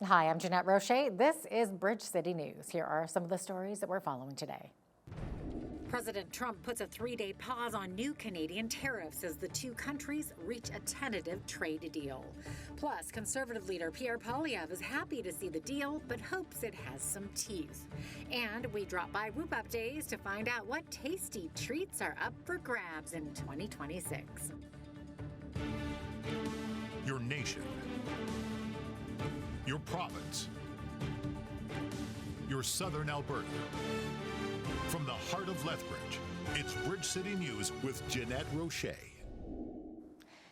Hi, I'm Jeanette Roche. This is Bridge City News. Here are some of the stories that we're following today. President Trump puts a 3-day pause on new Canadian tariffs as the two countries reach a tentative trade deal. Plus, Conservative Leader Pierre Poilievre is happy to see the deal, but hopes it has some teeth. And we drop by Whoop Up Days to find out what tasty treats are up for grabs in 2026. Your nation, your province, your southern Alberta. From the heart of Lethbridge, it's Bridge City News with Jeanette Roche.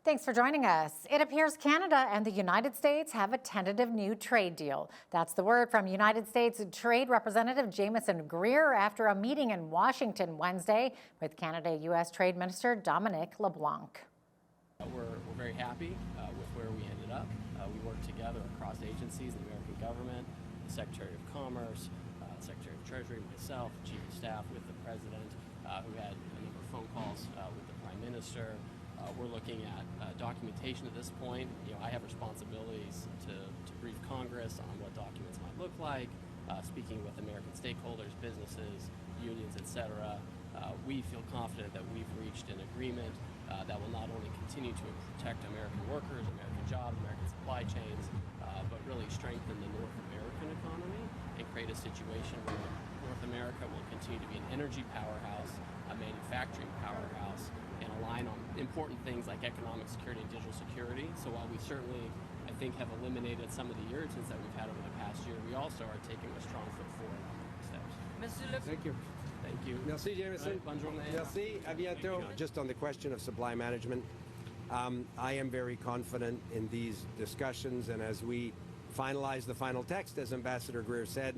Thanks for joining us. It appears Canada and the United States have a tentative new trade deal. That's the word from United States Trade Representative Jamieson Greer after a meeting in Washington Wednesday with Canada-U.S. Trade Minister Dominic LeBlanc. We're very happy with where we ended up. We worked together across agencies, the American government, the Secretary of Commerce, Secretary of Treasury, myself, Chief of Staff with the President, who had a number of phone calls with the Prime Minister. We're looking at documentation at this point. I have responsibilities to brief Congress on what documents might look like, speaking with American stakeholders, businesses, unions, etc. We feel confident that we've reached an agreement that will not only continue to protect American workers, American jobs, American supply chains, but really strengthen the North American economy and create a situation where North America will continue to be an energy powerhouse, a manufacturing powerhouse, and align on important things like economic security and digital security. So while we certainly, I think, have eliminated some of the irritants that we've had over the past year, we also are taking a strong foot forward on steps. Thank you. Thank you. Merci, Jamieson. Bonne journée. Merci. À bientôt. Just on the question of supply management, I am very confident in these discussions, and as we finalize the final text, as Ambassador Greer said,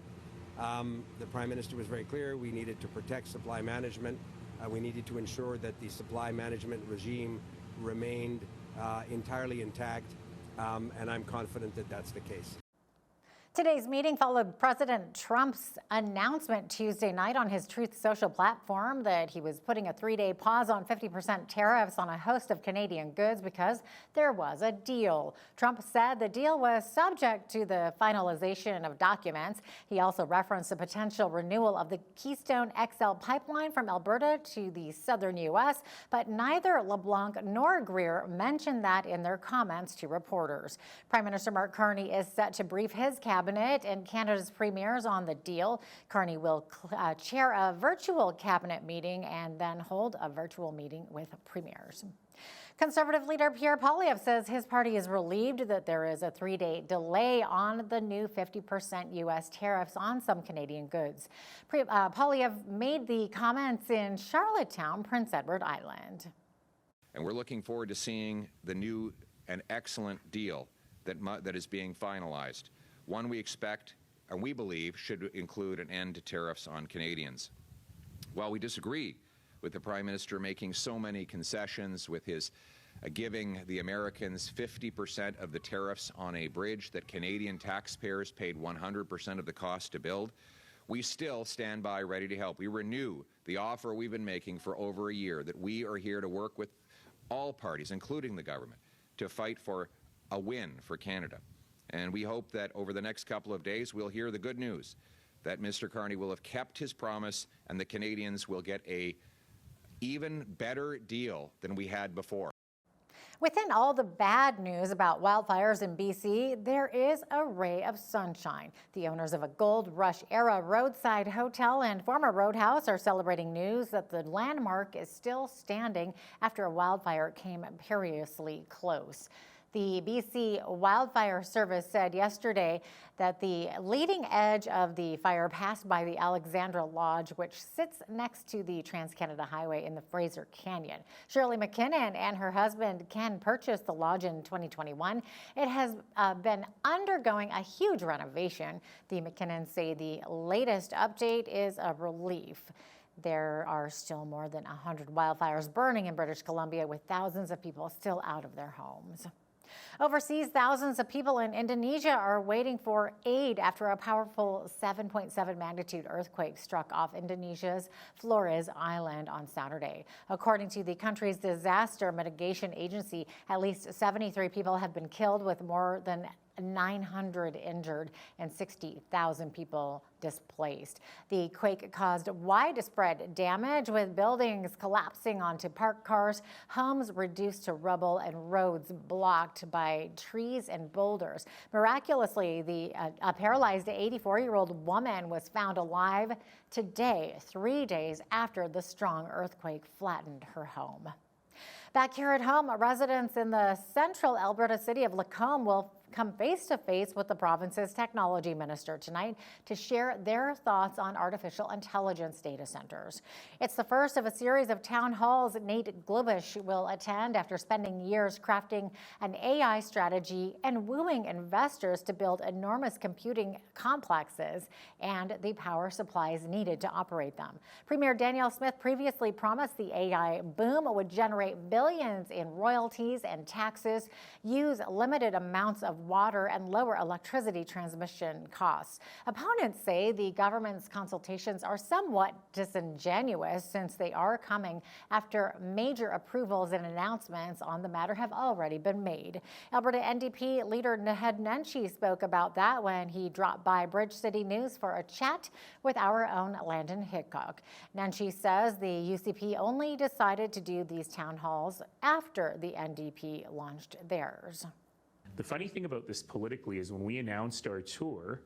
the Prime Minister was very clear. We needed to protect supply management. We needed to ensure that the supply management regime remained entirely intact, and I'm confident that that's the case. Today's meeting followed President Trump's announcement Tuesday night on his Truth Social platform that he was putting a 3-day pause on 50% tariffs on a host of Canadian goods because there was a deal. Trump said the deal was subject to the finalization of documents. He also referenced the potential renewal of the Keystone XL pipeline from Alberta to the southern U.S., but neither LeBlanc nor Greer mentioned that in their comments to reporters. Prime Minister Mark Carney is set to brief his cabinet and Canada's premiers on the deal. Carney will chair a virtual cabinet meeting and then hold a virtual meeting with premiers. Conservative leader Pierre Poilievre says his party is relieved that there is a 3-day delay on the new 50% U.S. tariffs on some Canadian goods. Poilievre made the comments in Charlottetown, Prince Edward Island. And we're looking forward to seeing the new and excellent deal that is being finalized. One we expect and we believe should include an end to tariffs on Canadians. While we disagree with the Prime Minister making so many concessions with his giving the Americans 50% of the tariffs on a bridge that Canadian taxpayers paid 100% of the cost to build, we still stand by ready to help. We renew the offer we've been making for over a year that we are here to work with all parties, including the government, to fight for a win for Canada. And we hope that over the next couple of days, we'll hear the good news that Mr. Carney will have kept his promise and the Canadians will get a even better deal than we had before. Within all the bad news about wildfires in BC, there is a ray of sunshine. The owners of a Gold Rush-era roadside hotel and former roadhouse are celebrating news that the landmark is still standing after a wildfire came perilously close. The BC Wildfire Service said yesterday that the leading edge of the fire passed by the Alexandra Lodge, which sits next to the Trans-Canada Highway in the Fraser Canyon. Shirley McKinnon and her husband Ken purchased the lodge in 2021. It has been undergoing a huge renovation. The McKinnons say the latest update is a relief. There are still more than 100 wildfires burning in British Columbia, with thousands of people still out of their homes. Overseas, thousands of people in Indonesia are waiting for aid after a powerful 7.7 magnitude earthquake struck off Indonesia's Flores Island on Saturday. According to the country's disaster mitigation agency, at least 73 people have been killed, with more than 900 injured and 60,000 people displaced. The quake caused widespread damage, with buildings collapsing onto parked cars, homes reduced to rubble, and roads blocked by trees and boulders. Miraculously, a paralyzed 84-year-old woman was found alive today, 3 days after the strong earthquake flattened her home. Back here at home, residents in the central Alberta city of Lacombe will come face-to-face with the province's technology minister tonight to share their thoughts on artificial intelligence data centers. It's the first of a series of town halls Nate Glubish will attend after spending years crafting an AI strategy and wooing investors to build enormous computing complexes and the power supplies needed to operate them. Premier Danielle Smith previously promised the AI boom would generate billions in royalties and taxes, use limited amounts of water, and lower electricity transmission costs. Opponents say the government's consultations are somewhat disingenuous, since they are coming after major approvals and announcements on the matter have already been made. Alberta NDP leader Naheed Nenshi spoke about that when he dropped by Bridge City News for a chat with our own Landon Hickok. Nenshi says the UCP only decided to do these town halls after the NDP launched theirs. The funny thing about this politically is when we announced our tour,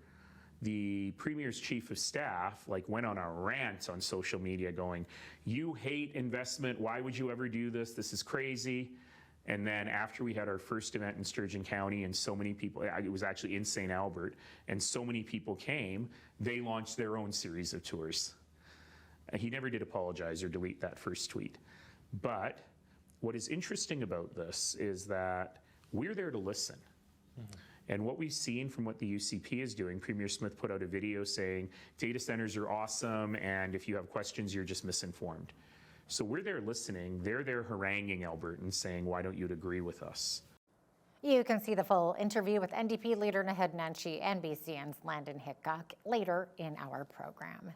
the Premier's Chief of Staff went on a rant on social media going, "You hate investment, why would you ever do this? This is crazy." And then after we had our first event in Sturgeon County and so many people, it was actually in St. Albert, and so many people came, they launched their own series of tours. And he never did apologize or delete that first tweet. But what is interesting about this is that we're there to listen. And what we've seen from what the UCP is doing, Premier Smith put out a video saying data centers are awesome, and if you have questions, you're just misinformed. So we're there listening. They're there haranguing Albertans, saying, why don't you agree with us? You can see the full interview with NDP leader Naheed Nenshi and BCN's Landon Hickok later in our program.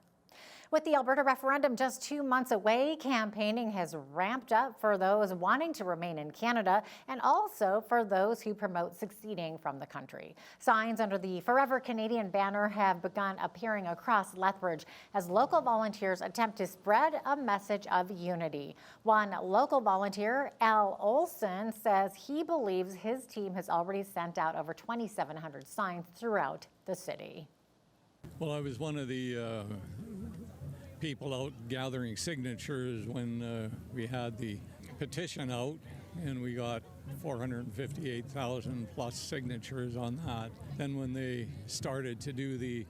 With the Alberta referendum just 2 months away, campaigning has ramped up for those wanting to remain in Canada and also for those who promote seceding from the country. Signs under the Forever Canadian banner have begun appearing across Lethbridge as local volunteers attempt to spread a message of unity. One local volunteer, Al Olson, says he believes his team has already sent out over 2,700 signs throughout the city. Well, I was one of the people out gathering signatures when we had the petition out, and we got 458,000 plus signatures on that. Then when they started to do the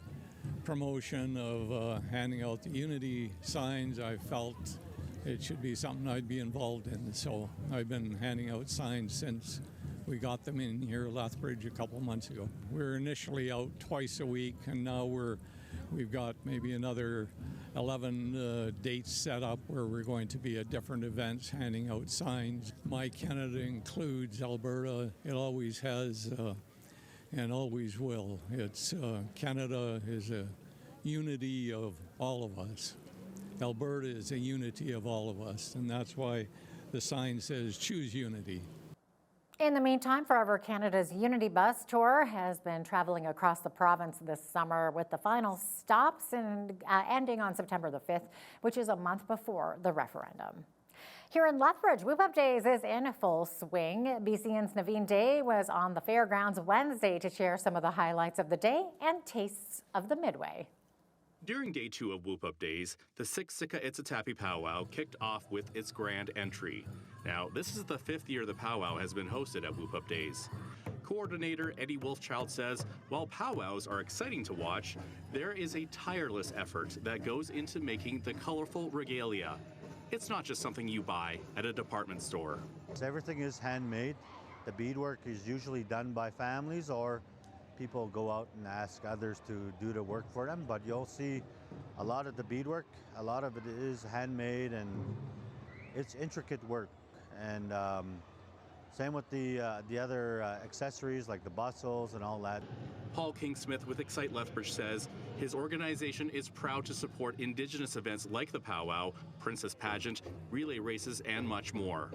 promotion of handing out the unity signs, I felt it should be something I'd be involved in. So I've been handing out signs since we got them in here, Lethbridge, a couple months ago. We were initially out twice a week, and now we've got maybe another 11 dates set up where we're going to be at different events handing out signs. My Canada includes Alberta. It always has and always will. It's Canada is a unity of all of us. Alberta is a unity of all of us, and that's why the sign says choose unity. In the meantime, Forever Canada's Unity Bus Tour has been traveling across the province this summer, with the final stops ending on September the 5th, which is a month before the referendum. Here in Lethbridge, Whoop Up Days is in full swing. BCN's Naveen Day was on the fairgrounds Wednesday to share some of the highlights of the day and tastes of the Midway. During day 2 of Whoop Up Days, the Siksika Itzitapi powwow kicked off with its grand entry. Now, this is the 5th year the powwow has been hosted at Whoop Up Days. Coordinator Eddie Wolfchild says, while powwows are exciting to watch, there is a tireless effort that goes into making the colorful regalia. It's not just something you buy at a department store. Everything is handmade. The beadwork is usually done by families, or people go out and ask others to do the work for them, but you'll see a lot of the beadwork, a lot of it is handmade, and it's intricate work. And same with the other accessories like the bustles and all that. Paul King-Smith with Excite Lethbridge says his organization is proud to support Indigenous events like the powwow, princess pageant, relay races, and much more.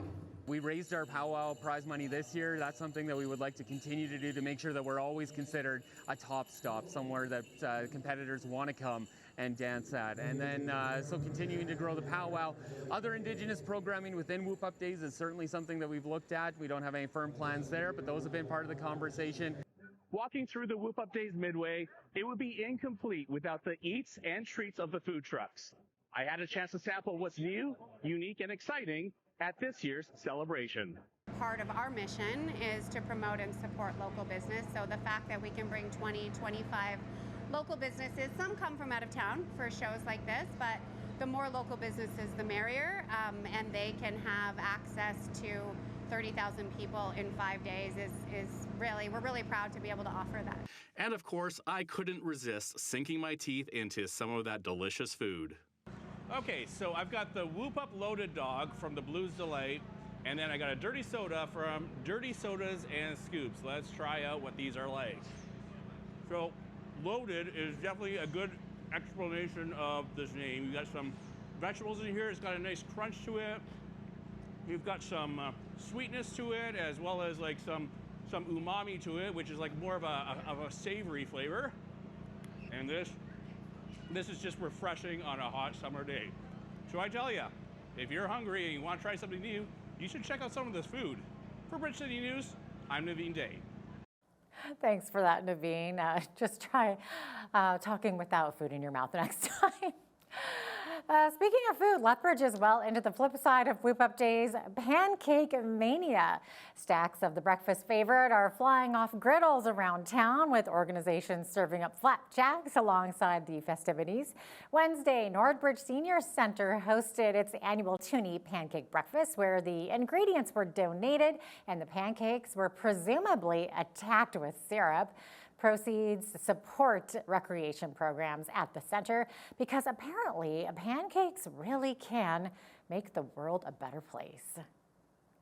We raised our powwow prize money this year. That's something that we would like to continue to do to make sure that we're always considered a top stop, somewhere that competitors want to come and dance at. And then, so continuing to grow the powwow. Other Indigenous programming within Whoop Up Days is certainly something that we've looked at. We don't have any firm plans there, but those have been part of the conversation. Walking through the Whoop Up Days Midway, it would be incomplete without the eats and treats of the food trucks. I had a chance to sample what's new, unique, and exciting at this year's celebration. Part of our mission is to promote and support local business. So the fact that we can bring 20, 25 local businesses, some come from out of town for shows like this, but the more local businesses, the merrier, and they can have access to 30,000 people in 5 days is really, we're really proud to be able to offer that. And of course, I couldn't resist sinking my teeth into some of that delicious food. Okay, so I've got the Whoop Up Loaded Dog from the Blues Delight, and then I got a Dirty Soda from Dirty Sodas and Scoops. Let's try out what these are like. So, loaded is definitely a good explanation of this name. You've got some vegetables in here. It's got a nice crunch to it. You've got some sweetness to it, as well as like some umami to it, which is like more of a savory flavor. And this is just refreshing on a hot summer day. So I tell you, if you're hungry and you want to try something new, you should check out some of this food. For Bridge City News, I'm Naveen Day. Thanks for that, Naveen. Just try talking without food in your mouth next time. Speaking of food, Lethbridge is well into the flip side of Whoop Up Days, pancake mania. Stacks of the breakfast favorite are flying off griddles around town, with organizations serving up flapjacks alongside the festivities. Wednesday, Lethbridge Senior Center hosted its annual Toonie Pancake Breakfast, where the ingredients were donated and the pancakes were presumably attacked with syrup. Proceeds support recreation programs at the center because apparently pancakes really can make the world a better place.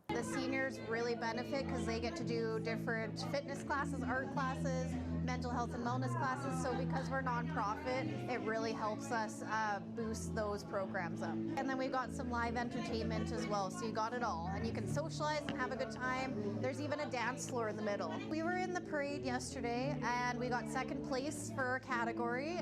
The seniors really benefit because they get to do different fitness classes, art classes, mental health and wellness classes. So because we're nonprofit, it really helps us boost those programs up. And then we've got some live entertainment as well. So you got it all. And you can socialize and have a good time. There's even a dance floor in the middle. We were in the parade yesterday and we got second place for our category.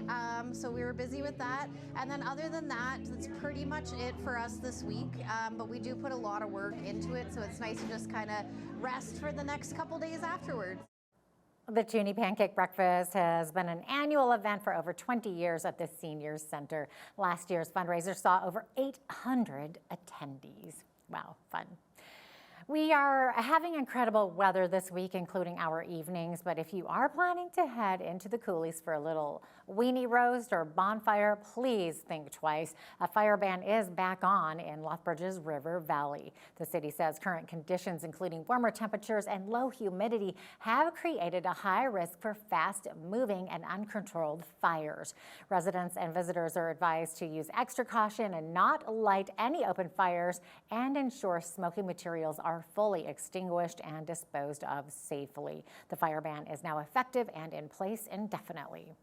So we were busy with that. And then other than that, that's pretty much it for us this week. But we do put a lot of work into it. So it's nice to just kind of rest for the next couple days afterwards. The Toonie Pancake Breakfast has been an annual event for over 20 years at the Seniors Center. Last year's fundraiser saw over 800 attendees. Wow, fun. We are having incredible weather this week, including our evenings, but if you are planning to head into the coulees for a little weenie roast or bonfire, please think twice. A fire ban is back on in Lethbridge's River Valley. The city says current conditions, including warmer temperatures and low humidity, have created a high risk for fast-moving and uncontrolled fires. Residents and visitors are advised to use extra caution and not light any open fires and ensure smoking materials are fully extinguished and disposed of safely. The fire ban is now effective and in place indefinitely.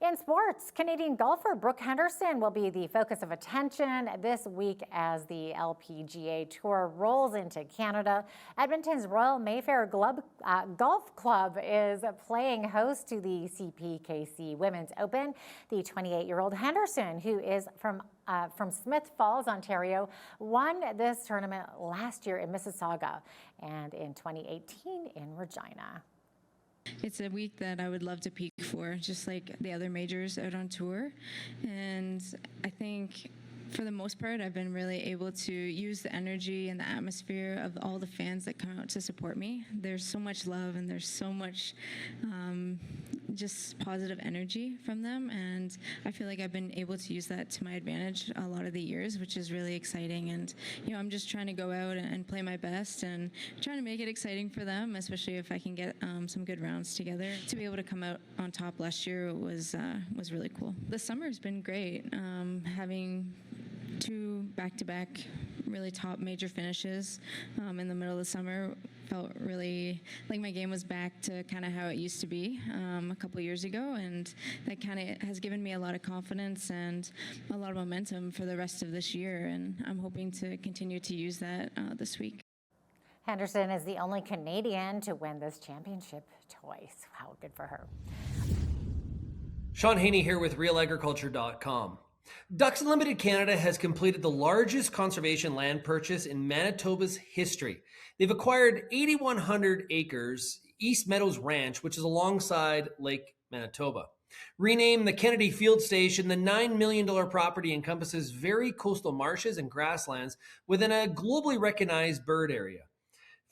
In sports, Canadian golfer Brooke Henderson will be the focus of attention this week as the LPGA Tour rolls into Canada. Edmonton's Royal Mayfair Golf Club is playing host to the CPKC Women's Open. The 28-year-old Henderson, who is from Smith Falls, Ontario, won this tournament last year in Mississauga and in 2018 in Regina. It's a week that I would love to peak for, just like the other majors out on tour. And I think for the most part, I've been really able to use the energy and the atmosphere of all the fans that come out to support me. There's so much love and there's so much just positive energy from them. And I feel like I've been able to use that to my advantage a lot of the years, which is really exciting. And, you know, I'm just trying to go out and play my best and trying to make it exciting for them, especially if I can get some good rounds together. To be able to come out on top last year was really cool. The summer's been great. Having 2 back-to-back really top major finishes in the middle of the summer felt really like my game was back to kind of how it used to be a couple of years ago, and that kind of has given me a lot of confidence and a lot of momentum for the rest of this year, and I'm hoping to continue to use that this week. Henderson is the only Canadian to win this championship twice. Wow, good for her. Sean Haney here with realagriculture.com. Ducks Unlimited Canada has completed the largest conservation land purchase in Manitoba's history. They've acquired 8,100 acres, East Meadows Ranch, which is alongside Lake Manitoba. Renamed the Kennedy Field Station, the $9 million property encompasses very coastal marshes and grasslands within a globally recognized bird area.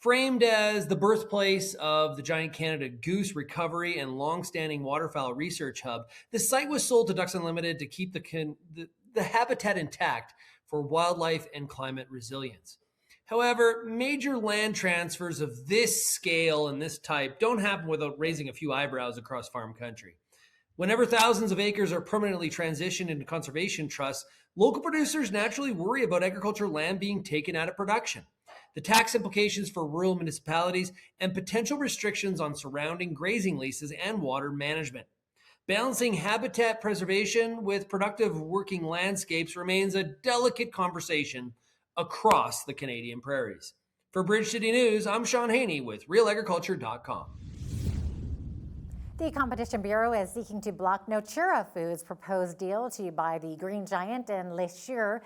Framed as the birthplace of the giant Canada goose recovery and long-standing waterfowl research hub, the site was sold to Ducks Unlimited to keep the habitat intact for wildlife and climate resilience. However, major land transfers of this scale and this type don't happen without raising a few eyebrows across farm country. Whenever thousands of acres are permanently transitioned into conservation trusts, local producers naturally worry about agricultural land being taken out of production, the tax implications for rural municipalities, and potential restrictions on surrounding grazing leases and water management. Balancing habitat preservation with productive working landscapes remains a delicate conversation across the Canadian prairies. For Bridge City News, I'm Sean Haney with realagriculture.com. The Competition Bureau is seeking to block Natura Foods' proposed deal to buy the Green Giant and Le Sueur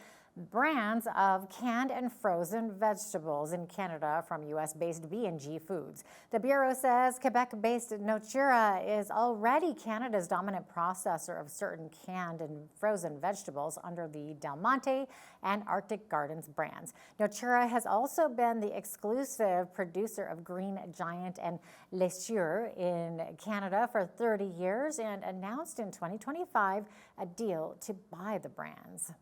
brands of canned and frozen vegetables in Canada from U.S.-based B&G Foods. The Bureau says Quebec-based Natura is already Canada's dominant processor of certain canned and frozen vegetables under the Del Monte and Arctic Gardens brands. Natura has also been the exclusive producer of Green Giant and Le Sueur in Canada for 30 years and announced in 2025 a deal to buy the brands.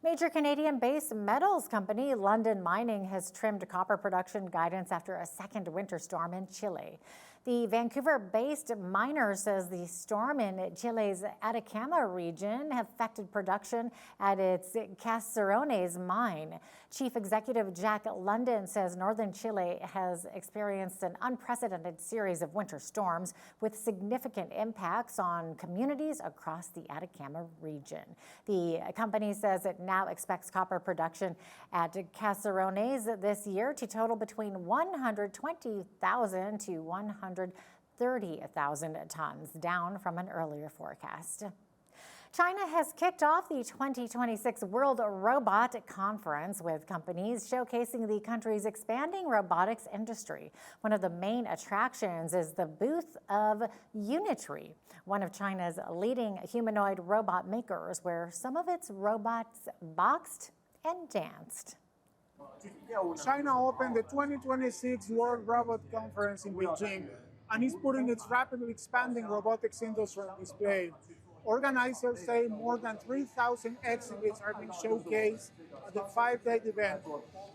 Major Canadian-based metals company London Mining has trimmed copper production guidance after a second winter storm in Chile. The Vancouver-based miner says the storm in Chile's Atacama region affected production at its Caserones mine. Chief Executive Jack London says northern Chile has experienced an unprecedented series of winter storms with significant impacts on communities across the Atacama region. The company says it now expects copper production at Caserones this year to total between 120,000 to 130,000 tons, down from an earlier forecast. China has kicked off the 2026 World Robot Conference with companies showcasing the country's expanding robotics industry. One of the main attractions is the booth of Unitree, one of China's leading humanoid robot makers, where some of its robots boxed and danced. China opened the 2026 World Robot Conference in Beijing and is putting its rapidly expanding robotics industry on display. Organizers say more than 3,000 exhibits are being showcased at the 5-day event.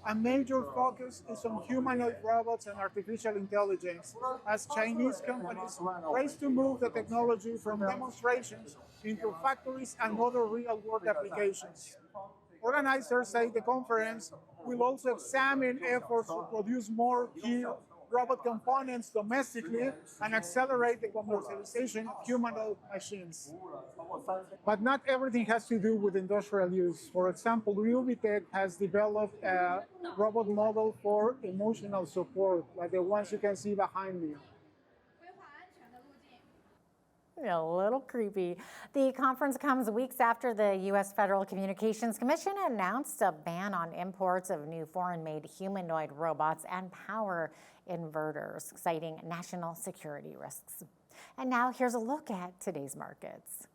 A major focus is on humanoid robots and artificial intelligence, as Chinese companies race to move the technology from demonstrations into factories and other real-world applications. Organizers say the conference will also examine efforts to produce more key robot components domestically and accelerate the commercialization of humanoid machines. But not everything has to do with industrial use. For example, Lethbridge has developed a robot model for emotional support, like the ones you can see behind me. A little creepy. The conference comes weeks after the U.S. Federal Communications Commission announced a ban on imports of new foreign-made humanoid robots and power inverters, citing national security risks. And now here's a look at today's markets.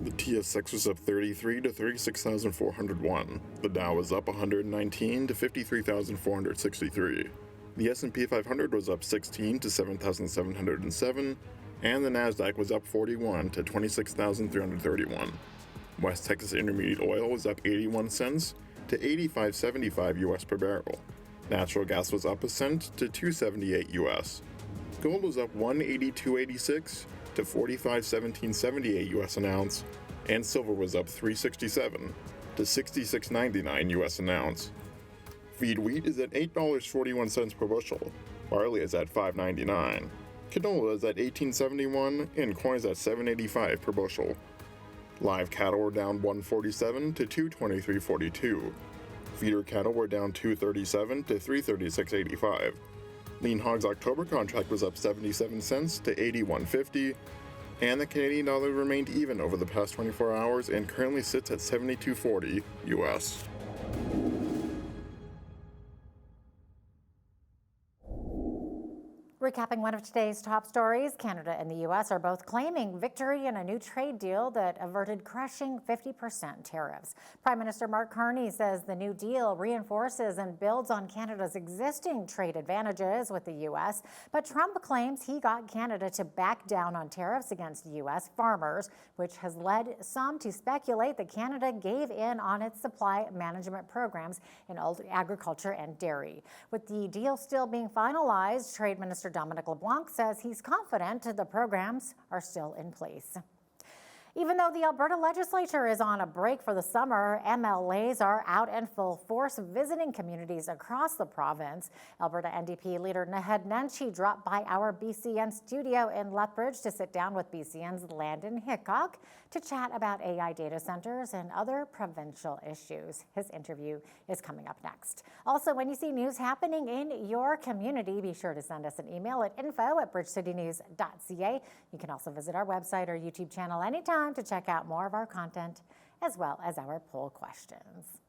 The TSX was up 33 to 36,401. The Dow was up 119 to 53,463. The S&P 500 was up 16 to 7,707. And the Nasdaq was up 41 to 26,331. West Texas Intermediate Oil was up 81 cents to 85.75 US per barrel. Natural gas was up a cent to 2.78 US. Gold was up 182.86 to 45.1778 US an ounce, and silver was up 3.67 to 66.99 US an ounce. Feed wheat is at $8.41 per bushel. Barley is at $5.99. Canola is at $18.71 and corn is at $7.85 per bushel. Live cattle are down 147 to 223.42. Feeder cattle were down $2.37 to $3.3685. Lean hogs October contract was up 77 cents to $81.50, and the Canadian dollar remained even over the past 24 hours and currently sits at $72.40 US. Recapping one of today's top stories, Canada and the U.S. are both claiming victory in a new trade deal that averted crushing 50% tariffs. Prime Minister Mark Carney says the new deal reinforces and builds on Canada's existing trade advantages with the U.S., but Trump claims he got Canada to back down on tariffs against U.S. farmers, which has led some to speculate that Canada gave in on its supply management programs in agriculture and dairy. With the deal still being finalized, Trade Minister Dominic LeBlanc says he's confident the programs are still in place. Even though the Alberta legislature is on a break for the summer, MLAs are out in full force visiting communities across the province. Alberta NDP leader Naheed Nenshi dropped by our BCN studio in Lethbridge to sit down with BCN's Landon Hickok to chat about AI data centers and other provincial issues. His interview is coming up next. Also, when you see news happening in your community, be sure to send us an email at info@bridgecitynews.ca. You can also visit our website or YouTube channel anytime to check out more of our content, as well as our poll questions.